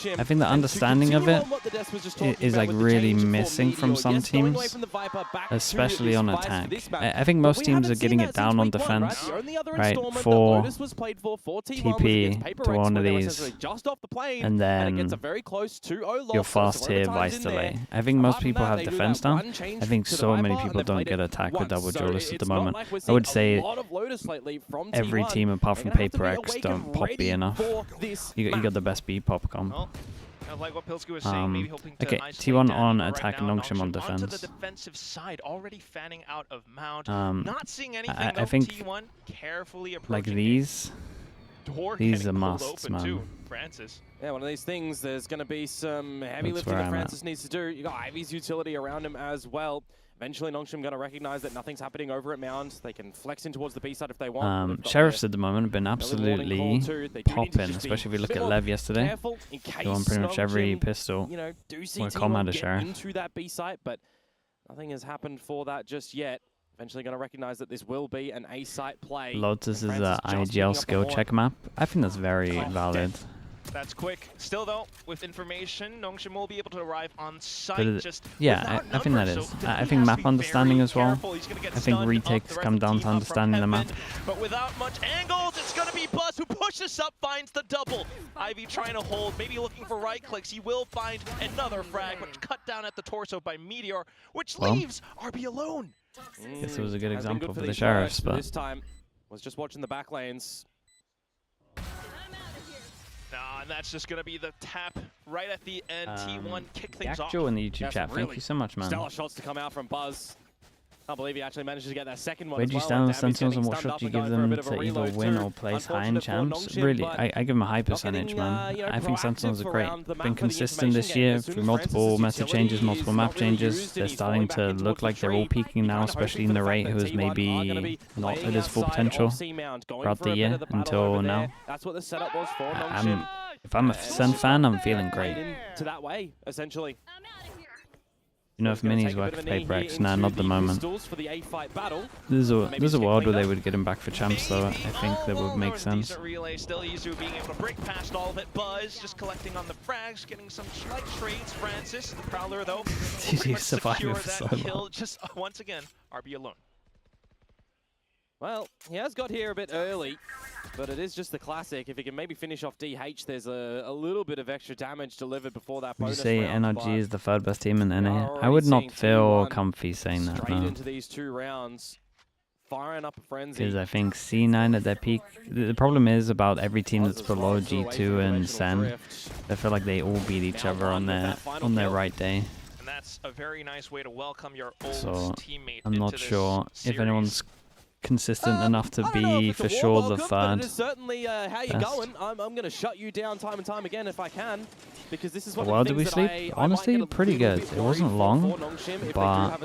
I think the understanding of it is like really missing from some teams, especially on attack. I think most teams are getting it down on defense, right? For TP to one of these, and then your fast here vice delay. I think most people have defense down. I think so many people don't get attack with double duelist at the moment. I would say every team apart from Paper X don't pop B enough. You got the best B pop comp. Like what Pilsku was saying, maybe hoping to okay, T1 on attack and Nongshim on defense. Onto the defensive side, already fanning out of Mount. Not seeing anything I think T1 carefully like these are musts, man. Francis. Yeah, one of these things, there's going to be some heavy lifting that Francis needs to do. You got Ivy's utility around him as well. Eventually, Nongshim going to recognize that nothing's happening over at Mount. They can flex in towards the B side if they want. Sheriffs at the moment have been absolutely popping, especially if we look at Lev yesterday. They won pretty much every pistol where Com had a Sheriff. Into that B site, but nothing has happened for that just yet. Eventually going to recognize that this will be an A site play. Lotus is the IGL skill check map. I think that's very valid. That's quick. Still though, with information, Nongshim will be able to arrive on site. Yeah, I think that is. I think map understanding as well. I think retakes come down to understanding the map. But without much angles, it's going to be Buzz who pushes up, finds the double. Ivy trying to hold, maybe looking for right clicks. He will find another frag, which cut down at the torso by Meteor, which leaves RB alone. Guess it was a good example for the Sheriffs, but this time was just watching the back lanes. And that's just going to be the tap right at the end. T1 kick things off. Joe in the YouTube chat, thank you so much, man. Stellar shots to come out from Buzz. I can't believe he actually managed to get that second one. Where do you stand on Sentinels and what shot do you give them to either win or place high in champs? Really, I give them a high percentage, man. I think Sentinels are great. Been consistent this year through multiple meta changes, multiple map changes. They're starting to look like they're all peaking now, especially in the rate, who is maybe not at his full potential throughout the year until now. If I'm a Sen fan, I'm feeling great. To that way, essentially. You know, if minis work for Paper X, nah, not the moment. There's a world where they would get him back for champs, though. I think that would make sense. Relay still Yuzu being able to break past all of it. Buzz just collecting on the frags, getting some slight trades. Francis, the Prowler, though, He's surviving for so long. Just once again, RB alone. Well, he has got here a bit early, but it is just the classic. If he can maybe finish off DH, there's a little bit of extra damage delivered before that bonus round. Would you say NRG is the third best team in NA? I would not feel comfy saying that, no. Into these 2 rounds, firing up a frenzy. Because I think C9 at their peak, the problem is about every team that's below G2 and Sen, I feel like they all beat each other on their right day. And that's a very nice way to welcome your old teammate. I'm not sure if anyone's consistent enough to be for sure the third. Certainly, how you going? I'm going to shut you down time and time again if I can, because this is what. Well, did we sleep? Honestly, pretty good. It wasn't long, but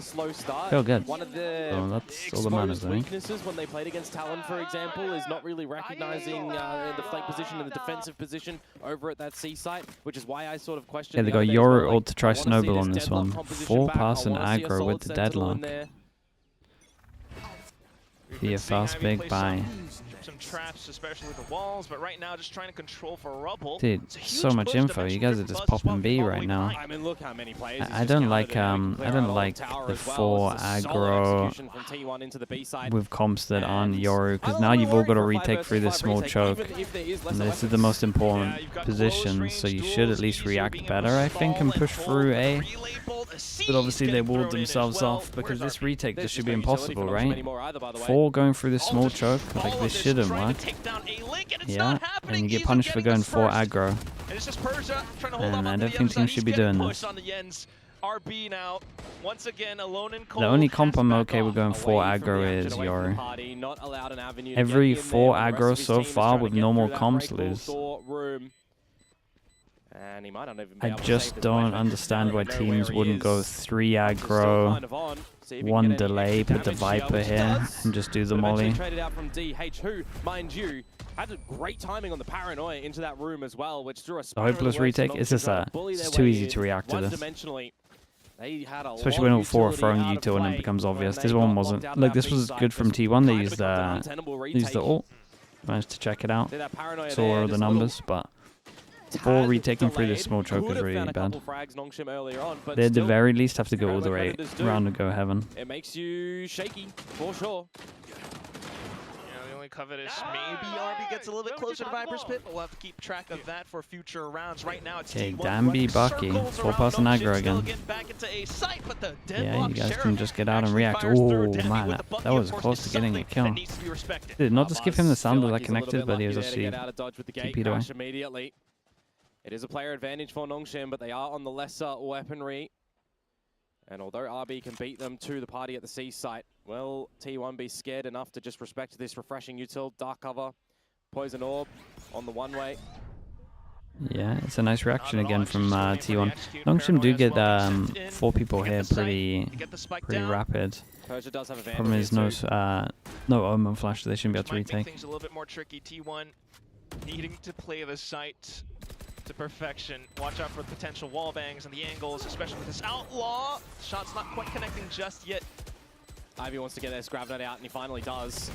feel good. One of the that's all that matters, I think. Weaknesses when they played against Talon, for example, is not really recognizing the flank position and the defensive position over at that C site, which is why I sort of questioned. Yeah, they got your ult to try Snowball on this one. 4-pass and aggro with the deadlock. Be a fast big buy. Some traps, especially with the walls, but right now just trying to control for Rubble. Dude, so much info. You guys are just popping B right now. I mean, look how many players. I don't like the 4 aggro with comps that aren't Yoru, because now you've all got to retake through this small choke. And this is the most important position, so you should at least react better, I think, and push through A. But obviously they walled themselves off, because this retake just should be impossible, right? 4 going through this small choke, like this shouldn't work. Yeah, and you get punished for going 4 aggro. And I don't think teams should be doing this. RB now, once again, alone in the only comp I'm okay with going 4 aggro is Yoru. Every 4 aggro so far with normal comps lose. I just don't understand why teams wouldn't go 3 aggro, 1 delay, put the Viper here, and just do the molly. Had a great timing on the paranoia into that room as well, which threw a hopeless retake. It's just it's too easy to react to this. Especially when all 4 are throwing U2 and it becomes obvious. This one wasn't. Like, this was good from T1. They used the ult. Managed to check it out. Saw all the numbers, but ball retaking through the small choke is really bad. They at the very least have to go all the way around and go heaven. It makes you shaky, for sure. Covetous. Maybe RB gets a little bit closer to Viper's Pit, but we'll have to keep track of that for future rounds. Right now, it's okay, Danby, Bucky, 4-person aggro again. Yeah, you guys can just get out and react. Oh man, that was close to getting a kill. Did not just give him the sound that connected, but he was actually TP'd away. Immediately. It is a player advantage for Nongshim, but they are on the lesser weaponry. And although RB can beat them to the party at the C site, will T1 be scared enough to just respect this refreshing util? Dark cover, poison orb on the one-way. Yeah, it's a nice reaction again from T1. Nongshim do get 4 people here pretty rapid. Problem is no Omen flash, so they shouldn't be able to retake. Things a little bit more tricky. T1 needing to play the site to perfection. Watch out for potential wall bangs and the angles, especially with this outlaw. Shot's not quite connecting just yet. Ivy wants to get their Scrap Nut out, and he finally does.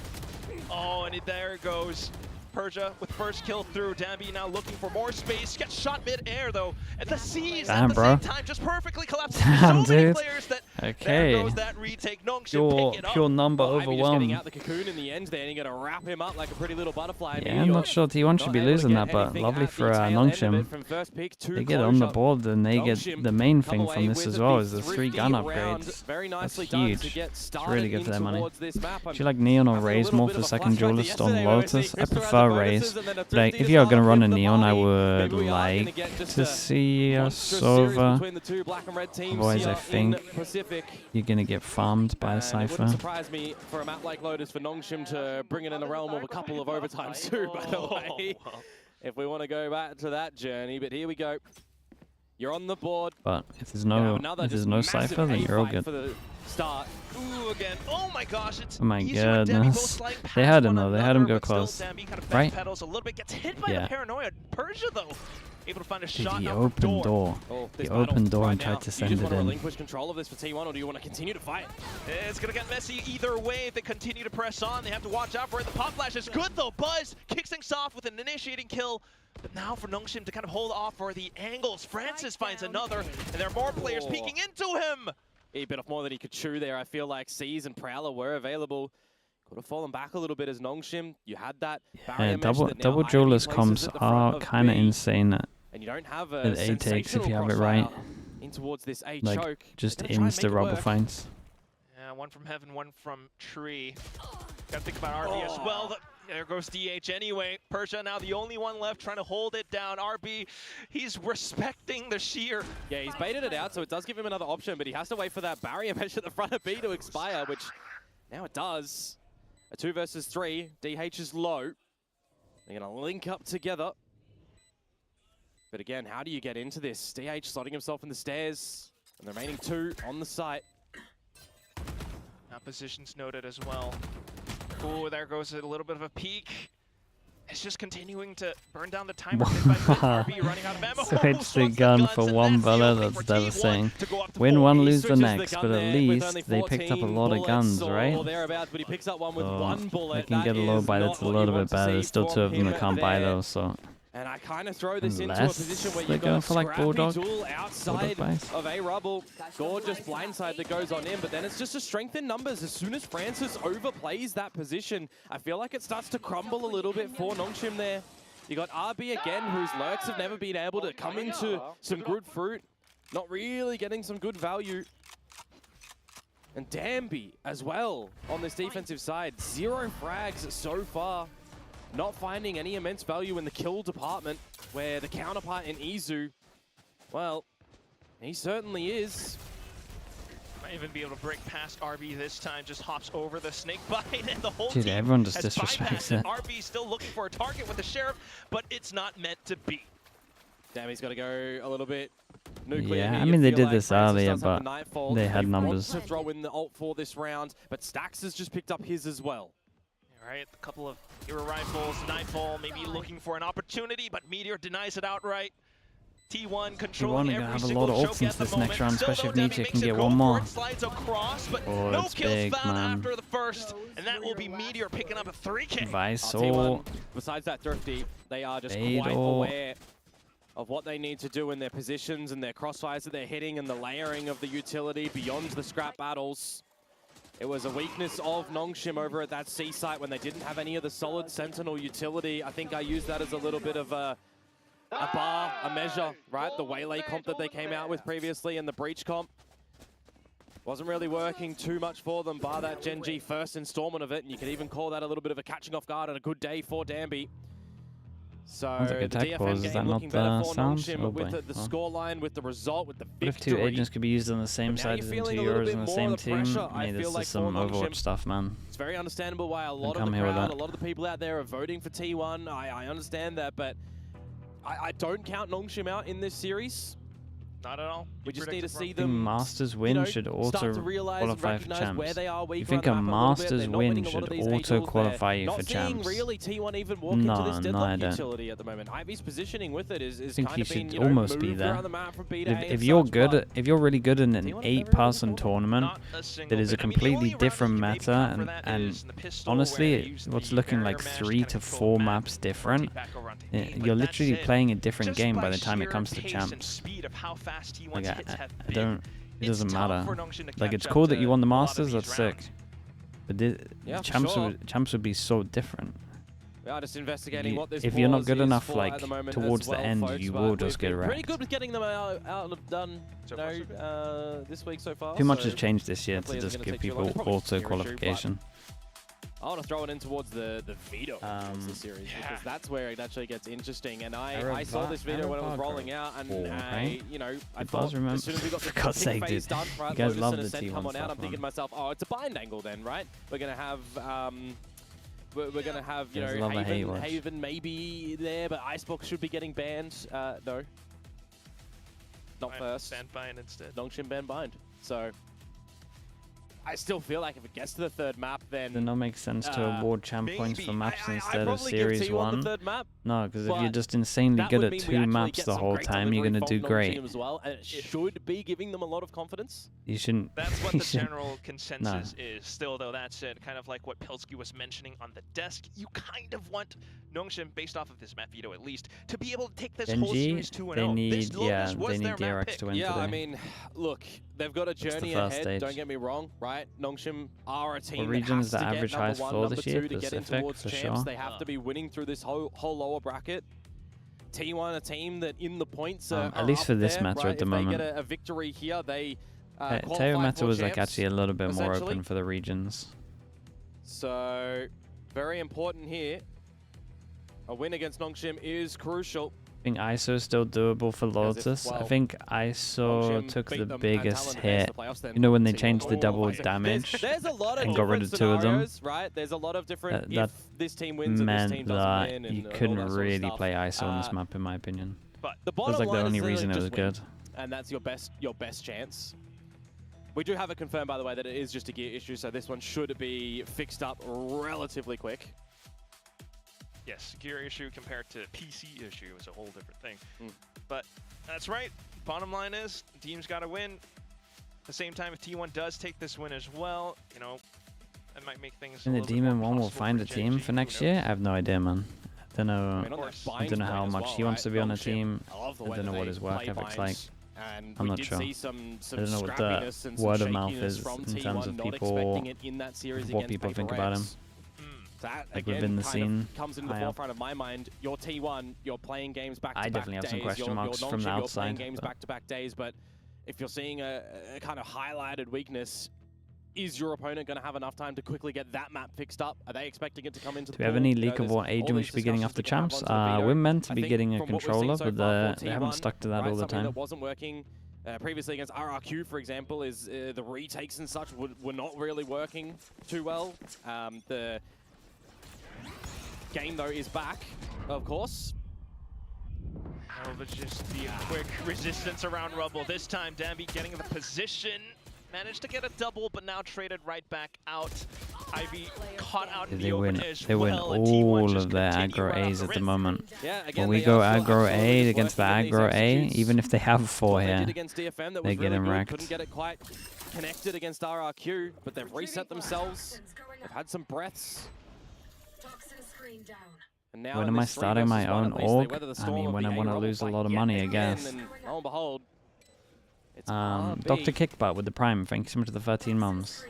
Oh, and there it goes. Persia with first kill through. Danby now looking for more space. Gets shot mid-air though. And the C's at the same time just perfectly collapsed. Damn, so many dude. players that okay. there goes that retake. Nongshim Pure number overwhelmed. Getting out the cocoon in the end there, and you're gonna wrap him up like a pretty little butterfly. Yeah, I'm not sure T1 should be losing that, but lovely for Nongshim. They get on the board, and they get the main thing from this as well is the 3 gun upgrades. That's huge. It's really good for their money. Do you like Neon or Raze more for second duelist on Lotus? I prefer Raze. But if you're going to run a Neon, I would like to see a Sova. Otherwise, I think you're going to get farmed by a Cypher. It wouldn't surprise me for a map like Lotus for Nongshim to bring it in the realm of a couple of overtimes too, by the way. If we want to go back to that journey, but here we go. You're on the board. But if there's no Cypher, then you're all good. Start. Ooh, again. Oh my gosh, it's oh my goodness. They had him though, they had him go close. Right? A little bit, gets hit by the paranoia. Persia though, able to find a shot. He opened door. He opened door and tried to send it in. Relinquish control of this for T1, or do you want to continue to fight? It's gonna get messy either way if they continue to press on. They have to watch out for it. The pop flash is good though. Buzz kicks things off with an initiating kill. But now for Nongshim to kind of hold off for the angles. Francis finds another, and there are more players peeking into him. He bit off more than he could chew there. I feel like C's and Prowler were available. Could have fallen back a little bit as Nongshim. You had that barrier double duelist comms are kind of insane and you don't have at A takes if you have it right. In towards this A like choke. just insta rubber finds. Yeah, one from heaven, one from tree. Gotta think about RB as well. There goes DH anyway. Persia now the only one left trying to hold it down. RB, he's respecting the sheer. Yeah, he's baited it out, so it does give him another option, but he has to wait for that barrier mesh at the front of B to expire, which now it does. A 2 versus 3. DH is low. They're going to link up together. But again, how do you get into this? DH slotting himself in the stairs, and the remaining 2 on the site. Now positions noted as well. Ooh, there goes a little bit of a peek. It's just continuing to burn down the timer. RB running out of ammo. Switch the gun for 1 bullet, that's devastating. Win one, lose the next, but at least they picked up a lot of guns, right? But he picks up one with 1 bullet. They can get a low buy that's a little bit better. There's still 2 of them that can't buy those, so... And I kind of throw this into a position where you go got for like Bulldog outside of A Rubble. Gorgeous blindside that goes on in, but then it's just a strength in numbers. As soon as Francis overplays that position, I feel like it starts to crumble a little bit for Nongshim there. You got RB again, whose lurks have never been able to come into some good fruit. Not really getting some good value. And Danby as well on this defensive side. 0 frags so far. Not finding any immense value in the kill department, where the counterpart in Izu, well, he certainly is. Might even be able to break past RB this time, just hops over the snake bite, and the whole team everyone just disrespects it. RB still looking for a target with the Sheriff, but it's not meant to be. Dammy's got to go a little bit nuclear. Yeah, I mean, they did this earlier, but they had numbers. To throw in the ult for this round, but Stax has just picked up his as well. Right, a couple of hero rifles, Nightfall maybe looking for an opportunity, but Meteor denies it outright. T1 controlling every single choke at the moment. Next round, especially if Nietzsche can get one more. Slides across, but oh, no kills big, found man. after the first, and that will be Meteor picking up a 3K. Visor. Besides that Thrifty, they are just quite aware of what they need to do in their positions and their crossfires that they're hitting and the layering of the utility beyond the scrap battles. It was a weakness of Nongshim over at that C site when they didn't have any of the solid Sentinel utility. I think I used that as a little bit of a bar, a measure, right? The Waylay comp that they came out with previously and the Breach comp wasn't really working too much for them, bar that Gen G first installment of it, and you could even call that a little bit of a catching off guard and a good day for Danby. So like the DFM game looking better for Nongshim with the scoreline, with the result, with the victory. What if two agents could be used on the same side as two yours in the same team? Hey, this is some Overwatch stuff, man. It's very understandable why a lot of the crowd, a lot of the people out there are voting for T1. I understand that, but I don't count Nongshim out in this series. Not at all. We just need to see them. Masters win should auto qualify for champs. You think a Masters win should auto qualify you for champs? Really, T1 even walk into this deadlock utility at the moment. Ivy's positioning with it is I think kind you of should been, almost be there. If you're good, if you're really good in an 8-person tournament that is a completely different meta, and honestly, what's looking like 3 to 4 maps different, you're literally playing a different game by the time it comes to champs. Like, I don't, it doesn't matter. Like, it's cool that you won the Masters, that's sick. But champs would be so different. We are just investigating what this if you're not good enough, for like, towards the end, folks, you will just get wrecked. Pretty good with getting them done this week so far. Too much has changed this year to just give people auto qualification. I want to throw it in towards the veto of the series, because that's where it actually gets interesting. And I saw this video when it was rolling out, and I thought as soon as we got the phase done, right, you guys Lotus love and the Ascent T1 come on out, I'm stuff, thinking to myself, oh, it's a bind angle then, right? We're gonna have we're gonna have Haven maybe there, but Icebox should be getting banned. No, not first. Ban bind instead. Nongshim ban bind. So I still feel like if it gets to the third map, then does not make sense to award champ points for maps instead of Series 1. No, because if you're just insanely good at 2 maps the whole time, you're going to do great. As well, and it should be giving them a lot of confidence. You shouldn't. That's what the general consensus is. Still, though, that's it. Kind of like what Pilsky was mentioning on the desk. You kind of want Nongshim, based off of this map veto at least, to be able to take this whole series 2-0. They need DRX to win today. I mean, look, they've got a journey ahead. Don't get me wrong, right? Nongshim are a team that has to get number 1, number 2 to get in towards champs. They have to be winning through this whole lower bracket. T1, a team that in the points are at least for this meta at the moment. If they get a victory here, they Teo meta was like actually a little bit more open for the regions. So very important here. A win against Nongshim is crucial. I think ISO is still doable for Lotus. I think ISO took the biggest hit. You know when they changed the double damage and got rid of 2 of them? Right? There's a lot of different that this team wins meant and this team doesn't win, that you couldn't really play ISO on this map, in my opinion. But that was like the only reason it was good. And that's your best chance. We do have it confirmed, by the way, that it is just a gear issue, so this one should be fixed up relatively quick. Yes, gear issue compared to PC issue is a whole different thing. But that's right. Bottom line is, the team's got to win. At the same time, if T1 does take this win as well, you know, that might make things. And the Demon one will find a team for next year? I have no idea, man. I don't know. I don't know how much he wants to be on a team. I don't know what his work ethic's like. I'm not sure. I don't know what the word of mouth is in terms of people, what people think about him. That, like within the scene, comes into the forefront of my mind. You're T1, you're playing games back-to-back days. I definitely have some question marks from the outside. You're playing games back-to-back days, but if you're seeing a kind of highlighted weakness, is your opponent going to have enough time to quickly get that map fixed up? Are they expecting it to come into the Do we have any leak of what agent we should be getting after champs? We're meant to be getting a controller, but they haven't stuck to that all the time. That wasn't working previously against RRQ, for example, is the retakes and such were not really working too well. The game, though, is back, of course. Oh, but just the quick resistance around Rubble. This time, Danby getting the position. Managed to get a double, but now traded right back out. Ivy caught out in the open as well. They win all of their aggro A's at the moment. When we go aggro A against the aggro A, even if they have 4 here, they get him wrecked. Couldn't get it quite connected against RRQ, but they've reset themselves. They've had some breaths. And now When in am I this 3 starting my versus 1, own at least, they org? weather the I storm mean, of when the I want to A-Rebel lose a fight lot of yet money, I again, guess. And lo and behold, it's RB. Dr. Kickbutt with the Prime. Thank you so much for the 13 months.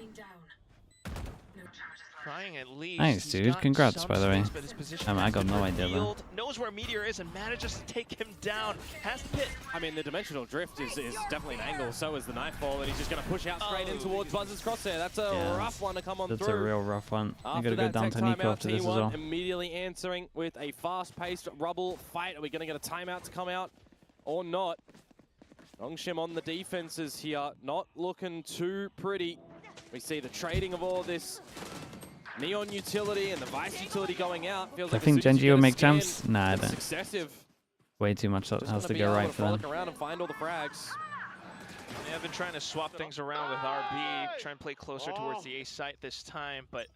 Trying at least. Nice, He's dude. got Congrats, some by the way. space, but his position I has got been no idea, though. revealed. Knows where Meteor is and manages to take him down. Has the pit. I mean, the dimensional drift is definitely an angle, so is the Nightfall, and he's just going to push out straight in towards Buzz's crosshair. That's a rough one to come on That's through. a real rough one. I After gotta go that down tech to Nico timeout, after this as T1 well. immediately answering with a fast-paced rubble fight. Are we going to get a timeout to come out or not? Nongshim on the defenses here, not looking too pretty. We see the trading of all this Neon utility and the Vice utility going out. Feels I like think as soon as Genji you will get a make scan, champs. Nah, I it's don't. successive. Way too much Just has gonna to be go able right to for them. frolic around and find all the frags. They have been trying to swap things around with RB, try and play closer towards the A site this time, but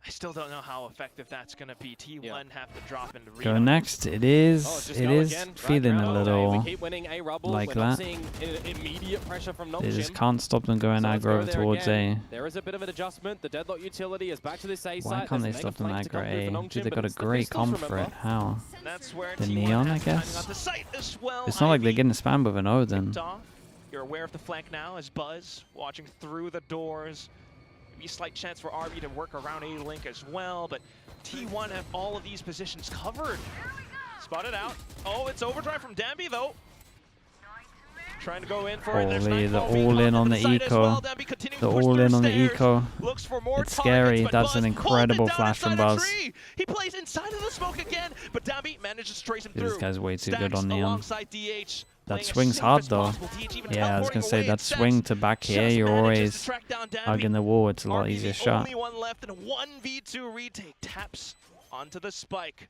I still don't know how effective that's going to be. T1 have to drop into Go Reno. next. It is. just It go is again. Right feeling around. a Okay, little we keep winning a rubble. like We're not that. seeing immediate pressure from They just Nongshim. can't stop them going So let's aggro go over there towards again. A. There is a bit of an adjustment. The Deadlock utility is back to this A site. Why can't they There's a stop them mega flank to come aggro through for A? Nongshim, Dude, they but got a it's the great pistols, comp for it. remember? How? And that's where The T1 Neon, I has timing guess? on the site as well. It's not like they're Ivy getting spammed with an O then. kicked off. You're aware of the flank now as Buzz watching through the doors. Maybe a slight chance for RB to work around A-Link as well, but T1 have all of these positions covered. Spotted out. Oh, it's overdrive from Dambi though. Trying to go in for it. There's Holy, the Nightfall being all in caught on to the side as eco. well. Dambi continuing The to push all through in on the stairs. eco. Looks for more It's targets, scary. but That's Buzz an pulls it incredible down flash from inside a Buzz. tree. He plays inside of the smoke again, but Dambi manages to trace him This through. guy's way too good Stacks on Neon. alongside DH. That playing as swing's safe hard as though. possible. DH even Yeah, I was teleporting gonna say away that and swing Stacks to back here, just you're manages always to track down Dambi. hugging the wall. It's a lot RB easier the shot. only one left in a 1v2 retake. Taps onto the spike.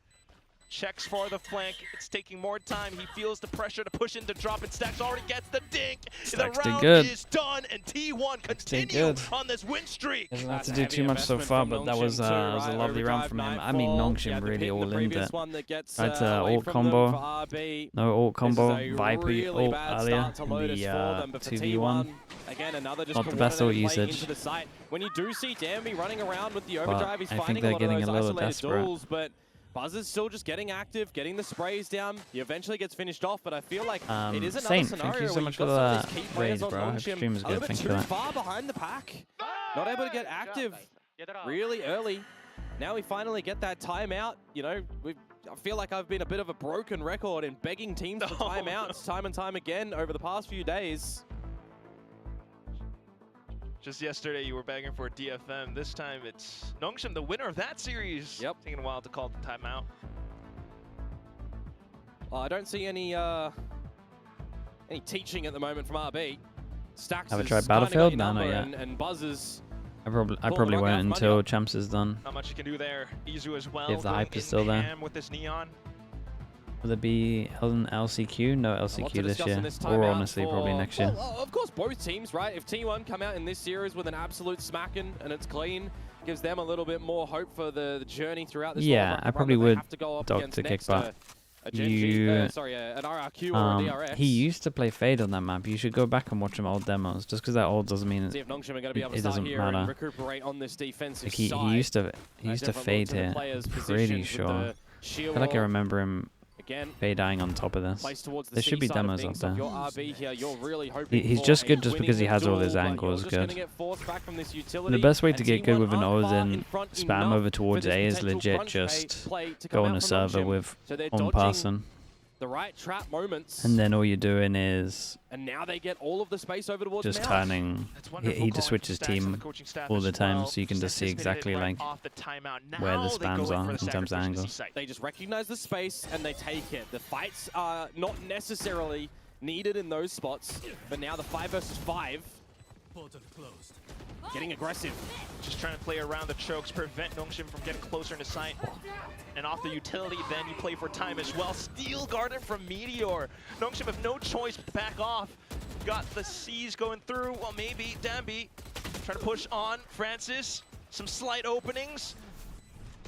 Checks for the flank. It's taking more time. He feels the pressure to push in to drop it. Stacks already gets the dink. Stacks the did round good. is done, and T1 did continue good. on this win streak. Doesn't have That's to a do heavy too much so investment far, from but that Nongshim was too, a right? lovely round Overdrive, from him. I mean, Nightfall. Nongshim Yeah, really defeating all the in previous it. one that gets, That's away ult from combo. them for RB. No ult combo. This is a Viper really ult bad earlier start to in Lotus the for them, but for 2v1. T1, again, another just Not the best ult coordinated play usage. into the site. When you do see Dambi running around with the But overdrive, he's I think finding they're a lot getting of a those little isolated desperate. duels, but Buzz is still just getting active, getting the sprays down. He eventually gets finished off, but I feel like it is another Saint, scenario thank you so where much you've for got some the of these key players raid, on bro. I hope Nongshim stream is a good. little bit Thank you too for that. far behind the pack. Not able to get active really early. Now we finally get that timeout. You know, I feel like I've been a bit of a broken record in begging teams for timeouts time and time again over the past few days. Just yesterday, you were begging for a DFM. This time, it's Nongshim, the winner of that series. Yep. Taking a while to call the timeout. I don't see any teaching at the moment from RB. Stacks Have I has tried kinda Battlefield? got your No, not number, yet. and Buzz is I Pull the probably rug out won't from until under. Champs is done. Not much you can do there. Izu as well. If the going hype is in still there. ham with this Neon. Will there be an LCQ? No a lot LCQ to this discuss year. in this Or timeout honestly, probably for- next year. Well, of course, both teams, right? If T1 come out in this series with an absolute smacking and it's clean, gives them a little bit more hope for the journey throughout this Yeah, World Cup I run probably that they would have to go up Dr. against next Kickbutt. to a Genji, You- sorry, an RRQ or a DRX. He used to play Fade on that map. You should go back and watch some old demos. Just because they're old doesn't mean See if Nongshim are going to be able to it start doesn't here and matter. recuperate on this defensive Like he side. used to Different look fade to the here. players' Pretty positions with sure. the I shield feel like I wall. remember him Again, fading on top of this. placed towards the There should be C side of demos things. out So if there. you're RB here, you're really hoping He's for just a good just because he winning has all his duel, but angles you're just gonna good. get forced back from this utility, The best way and to get good T1 with an aren't far Ozen in front spam enough over for towards this A is potential legit crunch just play to go come on out a from server Nongshim. with So they're one dodging person. the right trap moments, And then all you're doing is and now they get all of the space over towards just Mouse. turning. That's He wonderful just calling switches from Stacks and team the coaching staff all as the time, well. so you can just see Anticipated exactly right like off the timeout. where the Now they go spams in for are the in terms of sacrifice to angles. C-site. They just recognize the space and they take it. The fights are not necessarily needed in those spots, but now the 5 versus 5 getting aggressive. Just trying to play around the chokes, prevent Nongshim from getting closer into sight. And off the utility, then you play for time as well. Steel guarded from Meteor. Nongshim have no choice but to back off. Got the C's going through. Well, maybe Dambi trying to push on. Francis, some slight openings.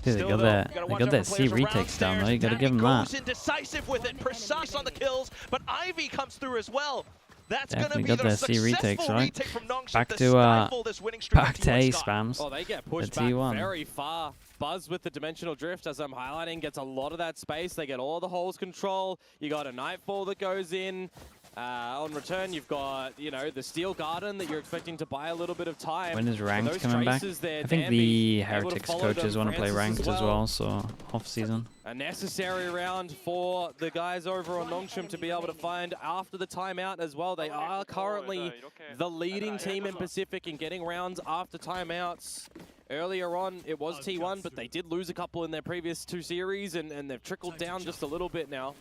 Dude, they Still, got though, that. gotta They watch got out that for C players around retakes down though. stairs. You gotta give Dambi him that. goes in decisive with it, precise on the kills, but Ivy comes through as well. That's Definitely gonna be got the that C retakes, successful right? retake from Nongshim Back to to stifle this winning streak back that to A T1's got. spams. Oh, they get pushed The back T1. very far. Buzz with the dimensional drift, as I'm highlighting, gets a lot of that space. They get all the holes control. You got a Nightfall that goes in. On return, you've got, you know, the Steel Garden that you're expecting to buy a little bit of time. When is ranked coming back? I think the Heretics coaches want to play ranked as well, so off-season. A necessary round for the guys over on Nongshim to be able to find after the timeout as well. They are currently the leading team in Pacific in getting rounds after timeouts. Earlier on, it was T1, but they did lose a couple in their previous 2 series, and they've trickled down just a little bit now.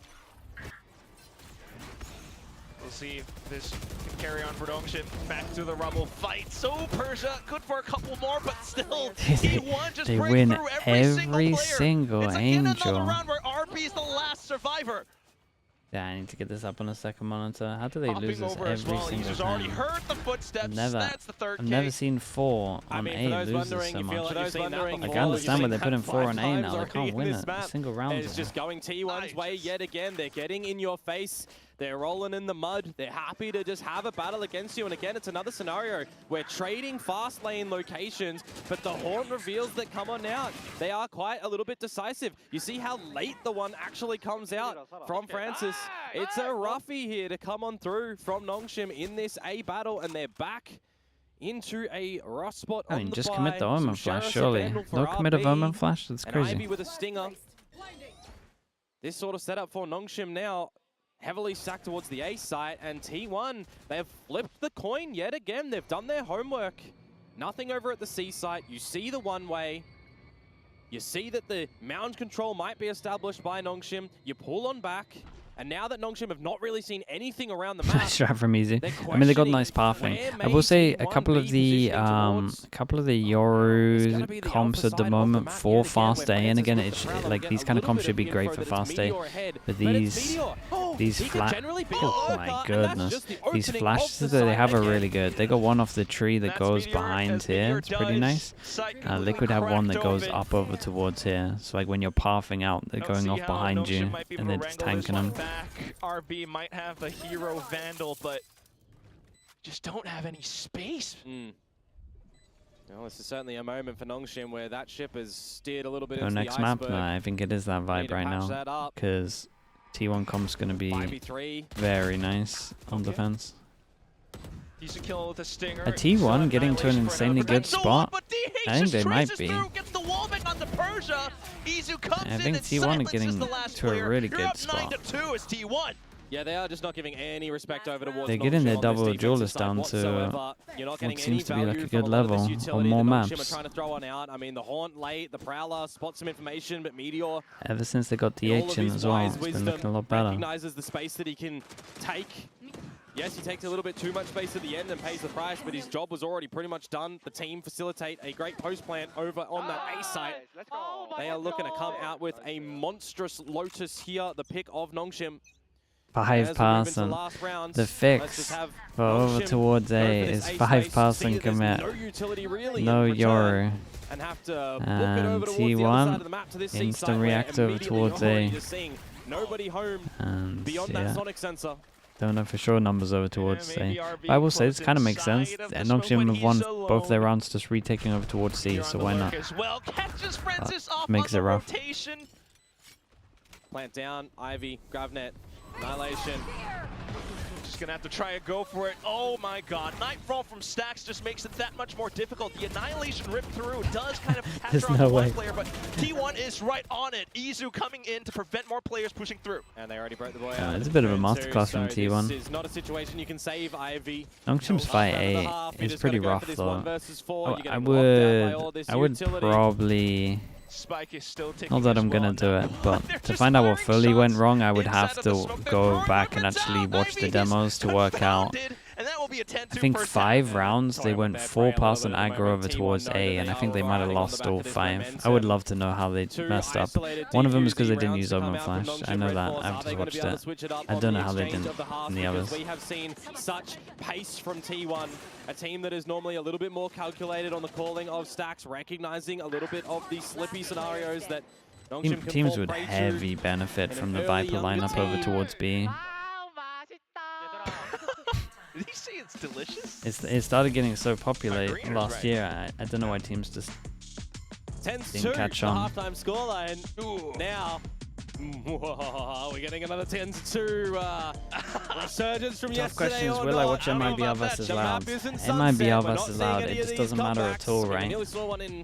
We'll see if this can carry on for Nongshim. Back to the rubble fight. So Persia, good for a couple more, but still, T1 just they break win through every single it's Angel. It's another round where RB is the last survivor. Yeah, I need to get this up on a second monitor. How do they lose this every single time? Already heard the footsteps. That's the third I've never seen 4 on A lose this so much. I can understand why they put in 4 on A now. They can't win it. A single round. It's just going T1's way yet again. They're getting in your face. They're rolling in the mud. They're happy to just have a battle against you. And again, it's another scenario. We're trading fast lane locations, but the Haunt reveals that come on out. They are quite a little bit decisive. You see how late the one actually comes out from Francis. It's a roughie here to come on through from Nongshim in this A battle, and they're back into a rough spot. I mean, just commit the Omen Flash, surely. No commit of Omen Flash? That's crazy. Ivy with a stinger. This sort of setup for Nongshim now. Heavily stacked towards the A site, and T1, they have flipped the coin yet again. They've done their homework. Nothing over at the C site. You see the one-way. You see that the mound control might be established by Nongshim. You pull on back. And now that Nongshim have not really seen anything around the map, nice strat from Easy. I mean, they got nice pathing. I will say a couple of the Yoru comps at the moment for fast A, and again, it's like these kind of comps should be great for fast A. But these flash, oh my goodness, these flashes that they have are really good. They got one off the tree that goes behind here. It's pretty nice. Liquid have one that goes up over towards here. So like when you're pathing out, they're going off behind you, and they're just tanking them. RB might have a hero Vandal, but just don't have any space. Well, this is certainly a moment for Nongshim where that ship has steered a little bit into the next map? No, I think it is that vibe right now, because T1 comp's going to be very nice on defense. He's a kill with a stinger. A T1 getting to an insanely good spot? I think they might be. I think T1 are getting to a really good spot. Yeah, they are just not giving any respect over towards They're getting their double duelist down to what seems to be like a good level on more maps. Trying to throw one out. I mean, the Haunt late, the Prowler spot some information, but Meteor, ever since they got DH in as well, it's been looking a lot better. Recognizes the space that he can take. Yes, he takes a little bit too much space at the end and pays the price, but his job was already pretty much done. The team facilitate a great post plant over on that A site. They are looking to come out with a monstrous Lotus here, the pick of Nongshim. 5 passing. The fix for over towards A is 5 passing commit. No Yoru. And T1 instant react over towards A. And yeah. Don't know for sure numbers over towards C. But I will say this kind of makes sense. Nongshim have won both their rounds just retaking over towards C, so why not? Makes it rough. Plant down, Ivy, Gravnet, Annihilation. Just gonna have to try and go for it. Oh my god, Nightfall from Stacks just makes it that much more difficult. The Annihilation rip through does kind of capture on one player, but T1 is right on it. Izu coming in to prevent more players pushing through. And they already broke the boy out. It's a bit of a masterclass from T1. This is not a situation you can save, Ivy. Nongshim's fight A is pretty rough though. I would probably... Spike is still not that I'm gonna do it, but to find out what fully went wrong, I would have to go back and actually watch the demos to work out. I think 5 rounds, they went 4 pass and aggro over towards A, and I think they might have lost all 5. I would love to know how they messed up. One of them is because they didn't use Omen Flash. I know that. I've just watched it. I don't know how they didn't in the others. We have seen such pace from T1, a team that is normally a little bit more calculated on the calling of stacks, recognizing a little bit of these slippy scenarios that teams would heavy benefit from the Viper lineup over towards B. Did he say it's delicious? It started getting so popular last year. I don't know why teams just 10-2, catch the on. halftime scoreline. Now, we're getting another 10-2 resurgence from Tough yesterday. questions. Or Will I not. watch MIBR versus Loud? MIBR MIBR versus Loud, it just doesn't matter at all, We right? nearly saw one in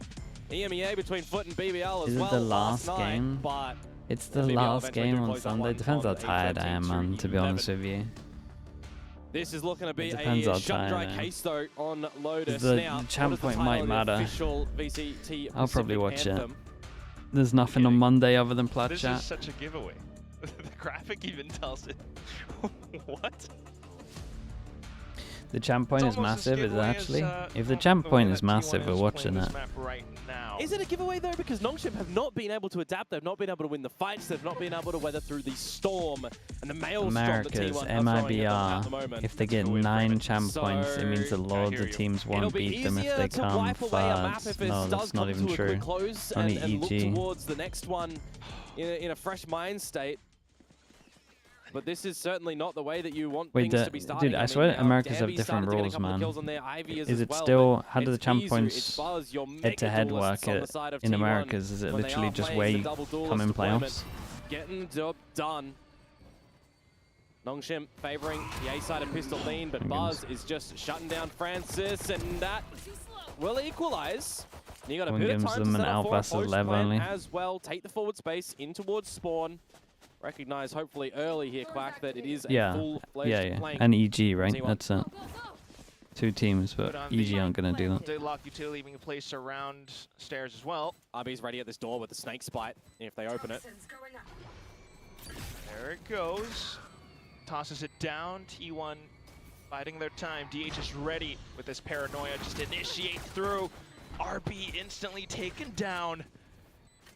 EMEA between Foot and BBL as Is it well the last night, game? but It's the BBL last eventually game do on close that Sunday. one Depends how on tired I am, man, to be honest 13-11. with you. This is looking to be Depends a how shut dry tired I am. case though on Lotus. The Now, champ what is the point title might of the matter. official VCT I'll probably Pacific watch it. Anthem? There's nothing on Monday other than Plat This Chat. is such a giveaway. The graphic even tells it. What? The champ point is almost as massive, is it giveaway actually? as, If the champ way point that is massive, T1 we're is watching playing it. this map right now. Is it a giveaway though? Because Nongshim have not been able to adapt. They've not been able to win the fights. They've not been able to weather through the storm and the maelstrom that America's T1 are throwing at them at the MIBR, moment. if they get Go in for 9 it. champ points, it means a lot of the teams It'll won't be beat them if easier they to come wipe away a map third. if it No, does that's not come even to a true. quick close Only and look EG. towards the next one in a fresh mind state. But this is certainly not the way that you want Wait, things to be starting. dude, I swear now Americas have Debbie different started to get a rules, couple of man. kills on their Ivy Is as it well, still, but how do the it's champ Izu, points it's Buzz, your head-to-head mega-duelists work on the side of in T1 Americas? Is it when they literally are just playing where the you double duelist come in deployment, playoffs? getting the job done. Nongshim favoring the A-side of Pistol Lean, but Buzz is just shutting down Francis, and that will equalize. And you got a bit of gives time to them an set up out for a versus post Lev plan only. as well. Take the forward space in towards spawn. Recognize hopefully early here, Quack, that it is a full-fledged flank. And EG, right? T1. That's it. 2 teams, but on EG the aren't gonna do that. Deadlock utility being placed around stairs as well. RB's ready at this door with the snake spite if they open it. There it goes. Tosses it down. T1 biding their time. DH is ready with this paranoia. Just initiate through. RB instantly taken down.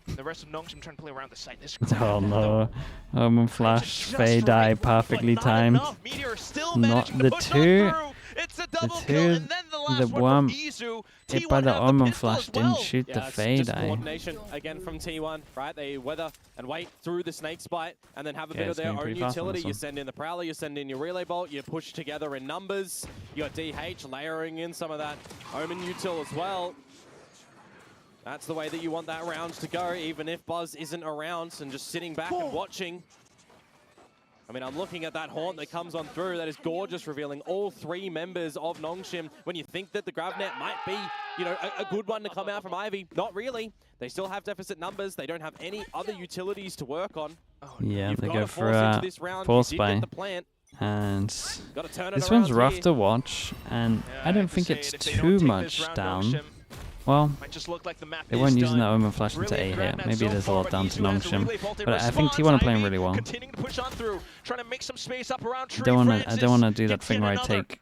The rest of Nongshim trying to play around the site. This Oh no. Omen Flash, Fade Eye, perfectly timed. Not the two. It's a double two, kill, and then the last the one one from Izu. hit by T1 the have Omen pistol Flash as well. didn't shoot the Yeah, it's Fade just Eye. coordination again from T1, right? They weather and wait through the snake spite and then have a bit of it's their going own pretty fast on utility. this You one. send in the Prowler, you send in your Relay Bolt, you push together in numbers. You got DH layering in some of that Omen util as well. That's the way that you want that round to go, even if Buzz isn't around and just sitting back and watching. I mean, I'm looking at that haunt that comes on through. That is gorgeous, revealing all 3 members of Nongshim. When you think that the GravNet might be, you know, a good one to come out from Ivy, not really. They still have deficit numbers. They don't have any other utilities to work on. Yeah, You've they got go to for force into a this round. force You did get buy. the plant. And Got to turn it this around one's rough here. to watch, and I don't think it's too much down. Well, they weren't using that Omen Flash into A here. Maybe there's a lot down to Nongshim, but I think T1 are playing really well. Continuing to push on through, trying to make some space up around I don't want to do that thing where I take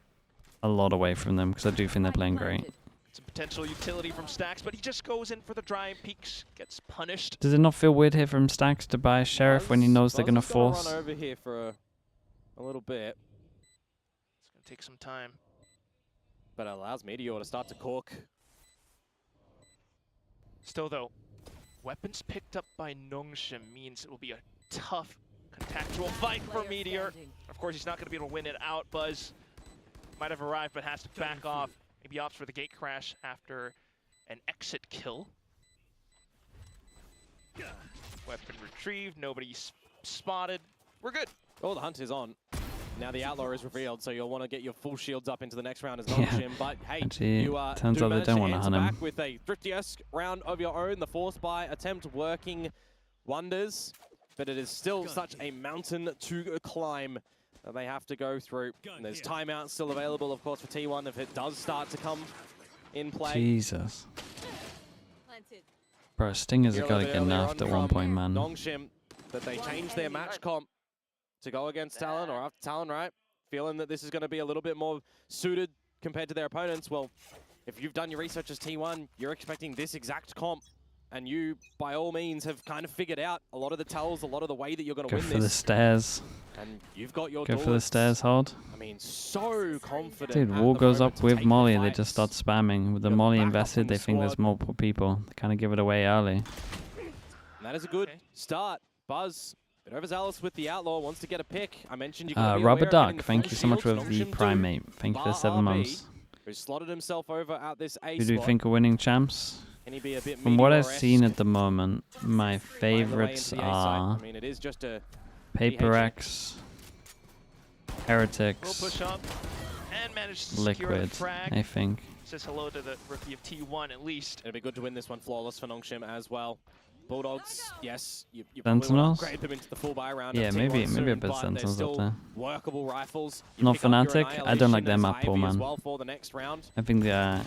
a lot away from them, because I do think they're playing great. Some potential utility from Stacks, but he just goes in for the dry peaks, gets punished. Does it not feel weird here from Stacks to buy a Sheriff when he knows they're going to force? Run over here for a little bit. It's going to take some time. But it allows Meteor to start to cook. Still though, weapons picked up by Nongshim means it will be a tough contactual fight for Meteor. Of course, he's not going to be able to win it out. Buzz might have arrived, but has to back off. Maybe opts for the gate crash after an exit kill. Weapon retrieved, nobody spotted. We're good. Oh, the hunt is on. Now the Outlaw is revealed, so you'll want to get your full shields up into the next round as Yeah. Nongshim. But hey, Actually, you turns out they manage don't to want to answer hunt him. back with a Thrifty-esque round of your own. The force buy attempt working wonders, but it is still such a mountain to climb that they have to go through. And there's timeout still available, of course, for T1 if it does start to come in play. Jesus. Bro, Stingers have got to get nerfed at one point, man. Nongshim, that they changed their match comp to go against Talon, or after Talon, right? Feeling that this is going to be a little bit more suited compared to their opponents. Well, if you've done your research as T1, you're expecting this exact comp. And you, by all means, have kind of figured out a lot of the tells, a lot of the way that you're going to Go win for the this. stairs. And you've got your Go for the duelists. stairs, hold. I mean, so confident. Dude, at Wall the goes moment up to with take Molly, the they just start fights. spamming. With the Got Molly backup invested, from they the think there's squad. multiple people. They kind of give it away early. And that is a good start. Buzz, a bit overzealous with the Outlaw, wants to get a pick. I mentioned you can Rubber Duck, thank you so much for the Primate. Thank you for the 7 months. Who slotted himself over at this A Who do you spot. think are winning champs? Can he be a bit From what I've Meteor-esque? seen at the moment, my Find the way favorites into the A side. are I mean, it is just a Paper DH. X, Will Heretics, push up and manage to secure the Liquid, frag. I think. Says hello to the rookie of T1 at least. It'll be good to win this one flawless for Nongshim as well. Bulldogs, yes, you probably want Sentinels? to upgrade them into the full buy round. Yeah, of maybe T1 I soon, put but they're Sentinels up still there. workable rifles. You Not pick up your Fnatic. I don't like their Annihilation map as pool, Ivy as man. well for the next round. I think I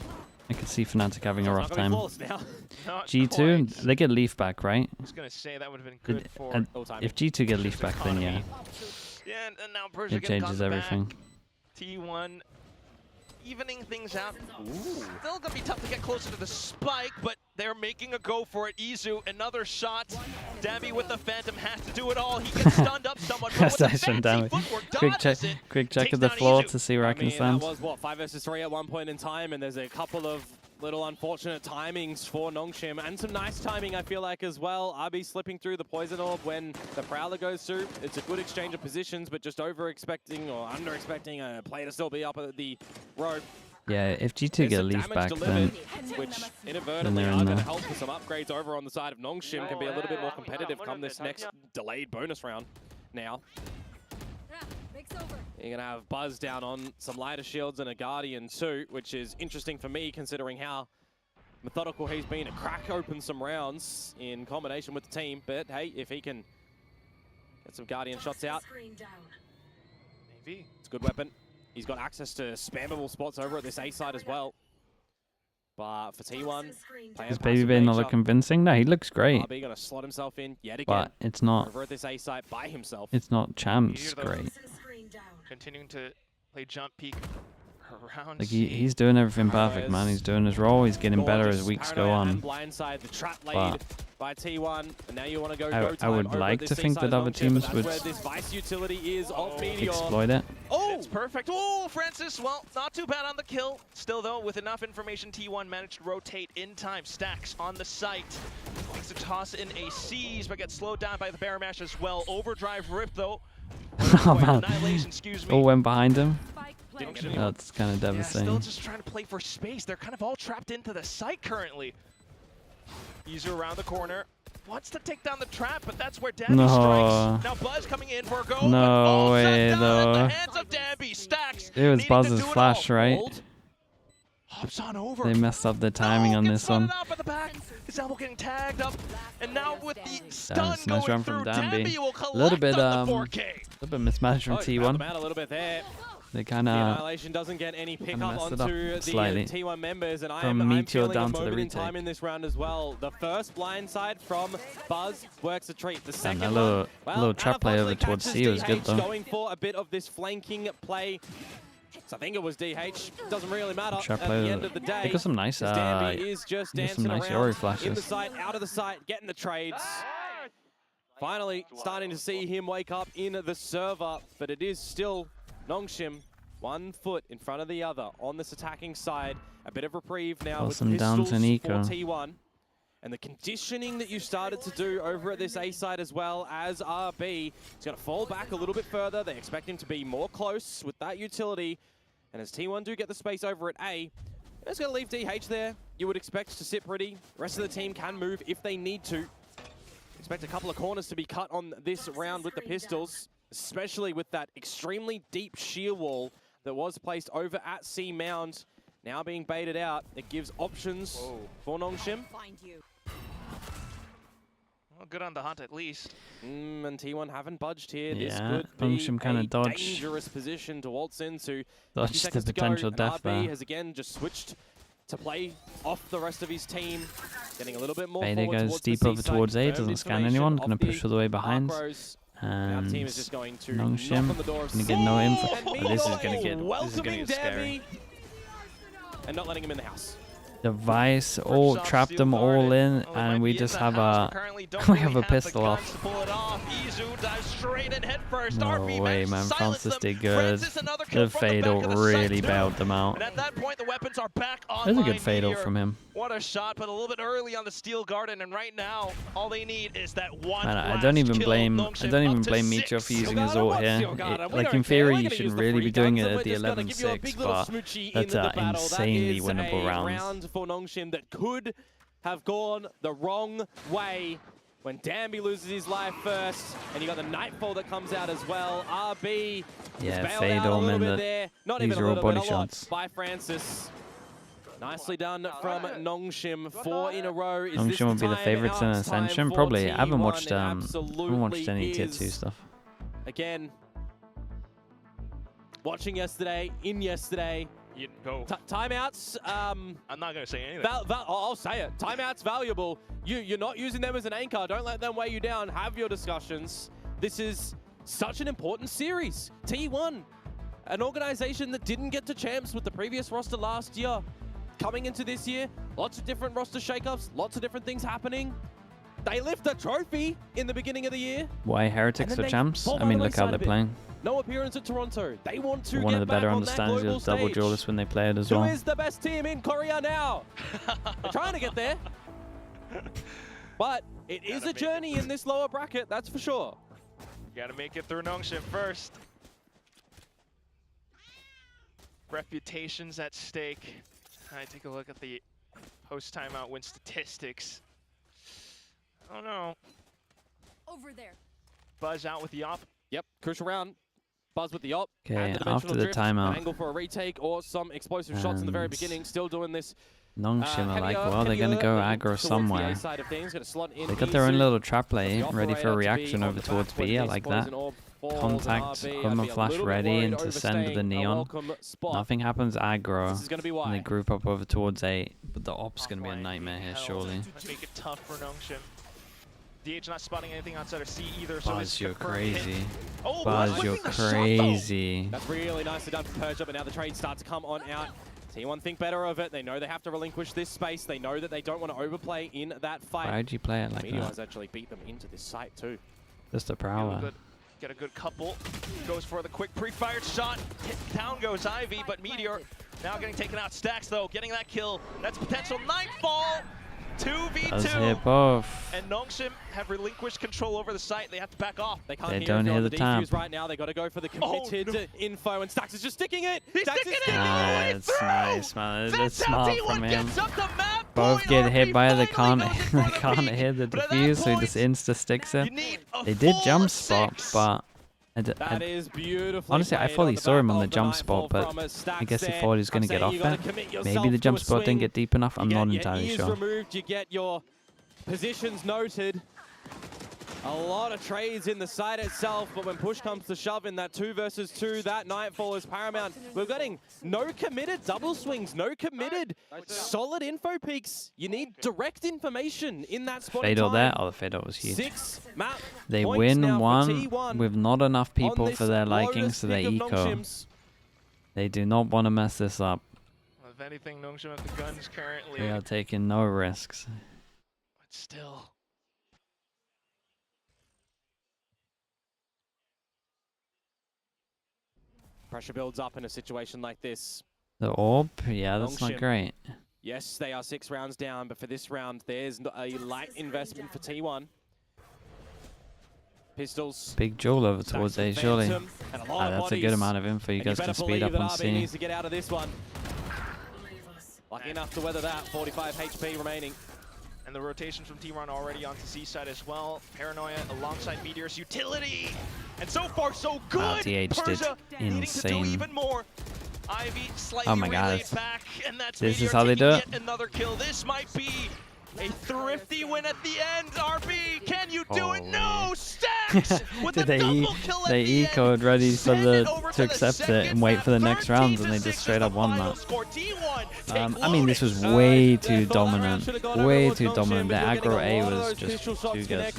could see Fnatic having a It's rough not gonna be time. flawless now. Not G2, quite. they get Leaf back, right? I was gonna say that would have been good Did- for. and All timing. if G2 get Leaf back, then yeah, Yeah, and now Persia it getting changes back. everything. T1 evening things out. Still gonna be tough to get closer to the spike, but they're making a go for it. Izu, another shot. Dabby with the Phantom has to do it all. He gets stunned up somewhat, but with the Nice from fancy Dabby. footwork, Quick check, dodges it. quick check takes of the down floor Izu. to see where I can mean, stand. that was, what, 5 versus 3 at one point in time, and there's a couple of little unfortunate timings for Nongshim, and some nice timing, I feel like, as well. Abi slipping through the Poison Orb when the Prowler goes through. It's a good exchange of positions, but just over-expecting or under-expecting a play to still be up at the road. Yeah, if G2 There's get some Leaf damage back, delivered, then which inadvertently they're are in going to there. help with some upgrades over on the side of Nongshim. Can be a little bit more competitive come this next delayed bonus round. Now, you're going to have Buzz down on some lighter shields and a Guardian too, which is interesting for me considering how methodical he's been to crack open some rounds in combination with the team. But hey, if he can get some Guardian shots out, Maybe. it's a good weapon. He's got access to spammable spots over at this A side as well. But for T1, is Baby Bay not look convincing? No, he looks great, RB going to slot himself in yet again. but it's not. Over at this A site by himself. It's not champs Here, though. great. Continuing to play jump peek around. Like C. he's doing everything perfect, man. He's doing his role. He's getting better as Gorgeous weeks go paranoia on. and blindside, the trap laid But by T1, and now you want to go I time would over like at to this think C-side that of other Nongshim, teams but would that's where this Vice utility is of Meteor. exploit it. Oh! It's perfect. Oh, Francis, well, not too bad on the kill. Still, though, with enough information, T1 managed to rotate in time. Stacks on the site. Makes a toss in a seize, but gets slowed down by the Bear Mash as well. Overdrive rip, though. Oh man! Annihilation, excuse me. All went behind him. Didn't get anyone. That's kind of Yeah, devastating. still just trying to play for space. They're kind of all trapped into the site currently. Izu around the corner. Wants to take down the trap, but that's where Dabby No. strikes. Now Buzz coming in for a go. No but falls way, down though. at the hands of Dabby. Stacks. It was needing to Buzz's do it flash, all. right? Hold. Hops on over. They messed up the timing on gets this one. spotted out by the back. His elbow getting tagged up. And now with the stun Nice going run through, from Dabby. Dabby will collect A little bit, on the 4K. A little bit mismatched from Oh, he found them T1. out a little bit there. They kind The of Annihilation doesn't get any pickup messed it onto up the slightly. T1 members, and From I'm Meteor feeling down a to the moment in time retake. in this round as well. The first blindside from Buzz works a treat. The second that little- one, well, little trap play over unfortunately towards catches C was good, DH though. Going for a bit of this flanking play. So I think it was DH. Doesn't really matter Trap at play. the end of the day. They got some nice, Danby is just they got some dancing nice around Yori in the flashes. site, out of the site, getting the trades. Finally, starting to see him wake up in the server, but it is still Nongshim, 1 foot in front of the other on this attacking side. A bit of reprieve now with Awesome down pistols to Nico. for T1. And the conditioning that you started to do over at this A side as well as RB, it's going to fall back a little bit further. They expect him to be more close with that utility. And as T1 do get the space over at A, it's going to leave DH there. You would expect to sit pretty. The rest of the team can move if they need to. Expect a couple of corners to be cut on this round with the pistols, especially with that extremely deep shear wall that was placed over at C Mound. Now being baited out, it gives options for Nongshim. Well, good on the hunt at least. And T1 haven't budged here. This Yeah, could be Nongshim kinda a dodged. dangerous position to waltz into. Dodged 50 the seconds to go, potential and death RB there. has again just switched to play off the rest of his team, getting a little bit more Beta forward goes towards the deep C over side, towards A, confirmed doesn't scan information anyone, of gonna push all the way behind. Arcros. Now And the team is just going to Nongshim knock on the door of gonna get no info. and Oh, Meteor this is gonna is get welcoming scary. Dabby and not letting him in the house. Device all trapped them all in, and we just have a we have a pistol off. No way, man. Francis did good. The fatal really bailed them out. And at that point, the weapons are back on. There's a good fatal from him. What a shot, but a little bit early on the Steel Garden, and right now, all they need is that one. Man, I don't even blame Meteor for using his ult here. Like in theory, you shouldn't really be doing it at the 11-6, but that's an insanely winnable round. For Nongshim that could have gone the wrong way. When Danby loses his life first, and you got the Nightfall that comes out as well. RB yeah, fade on in there. Not these even are a all little body bit, a lot shots. by Francis. Nicely done from Nongshim. 4 in a row. Is Nongshim will be the favorites in Ascension. Probably. I haven't watched any tier 2 stuff. Again, watching yesterday, yesterday. You go. Timeouts. I'm not going to say anything. I'll say it. Timeouts valuable. You're not using them as an anchor. Don't let them weigh you down. Have your discussions. This is such an important series. T1, an organization that didn't get to champs with the previous roster last year. Coming into this year, lots of different roster shakeups, lots of different things happening. They lift a trophy in the beginning of the year. Why Heretics for champs? I mean, look how they're playing. No appearance at Toronto. They want to One of get the better back understands on is double duelist when they play it as Who well. is the best team in Korea now? They're trying to get there. But it is a journey in this lower bracket, that's for sure. You gotta make it through Nongshim first. Reputation's at stake. I take a look at the post-timeout win statistics. Oh no. Over there. Buzz out with the op. Yep, crucial round. Buzz with the op. Okay, after the timeout. Angle for a retake or some explosive shots in the very beginning. Still doing this. Nongshim are like, well, they're going to go aggro somewhere. They got their own little trap play ready for a reaction over towards B. I like that. Contact, equipment flash ready into send the neon. Nothing happens aggro. And they group up over towards A. But the op's going to be a nightmare here, surely. Make it tough for Nongshim. DH not spotting anything outside of C either. Buzz, you're crazy. Oh, Buzz, you're crazy. That's really nicely done for Purge Up, and now the trade starts to come on out. T1 think better of it. They know they have to relinquish this space. They know that they don't want to overplay in that fight. Why'd you play it like Meteor's that? actually beat them into this site too. Just a prowler. Get a good couple. Goes for the quick pre-fired shot. Down goes Ivy, but Meteor now getting taken out. Stacks though, getting that kill. That's potential Nightfall. 2v2. Does hit both. And Nongshim have relinquished control over the site. They have to back off. They can't They don't hear the tap right now. They got to go for the committed info, and Stacks is just sticking it. He's sticking it. It's nice, man. It's smart from him. Gets up the map. Both get hit by it. They can't hit the defuse, so he just insta sticks it. They did jump spot, but that is beautiful. Honestly, I thought he saw him on the jump spot, but I guess he thought he was going to get off it. Maybe the jump spot didn't get deep enough. I'm not entirely sure. Removed, you get your positions noted. A lot of trades in the site itself, but when push comes to shove in that 2 versus 2, that Nightfall is paramount. We're getting no committed double swings, no committed solid info peaks. You need direct information in that spot. Fatal there. Oh, the fatal was huge. 6 map they win one with not enough people for their liking, so they eco. They do not want to mess this up. If anything, Nongshim have the guns currently. They are taking no risks. But still. Pressure builds up in a situation like this. The orb? Yeah, that's not great. Yes, they are 6 rounds down, but for this round, there's a light investment for T1. Pistols. Big jewel over towards A, surely. That's a good amount of info. You guys can speed up on C. Needs to get out of this one. Lucky enough to weather that. 45 HP remaining. And the rotation from T1 already onto C side as well. Paranoia alongside Meteor's utility. And so far, so good. TH Persia did needing to do insane. even more. Ivy slightly Oh my God. back, and that's This Meteor is how they do it. yet another kill. This might be a thrifty win at the end. RB, can you do it? No, Stacks with the double kill at the end. ecoed ready for to accept it and wait for the next rounds, and they just straight up won that. I mean, this was way too dominant. Way too dominant. The aggro A was just too good.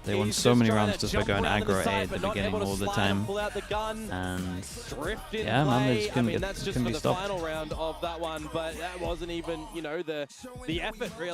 They won so many rounds just by going aggro A at the beginning all the time. And yeah, man, they just couldn't be stopped. Final round of that one, but that wasn't even, you know, the effort really.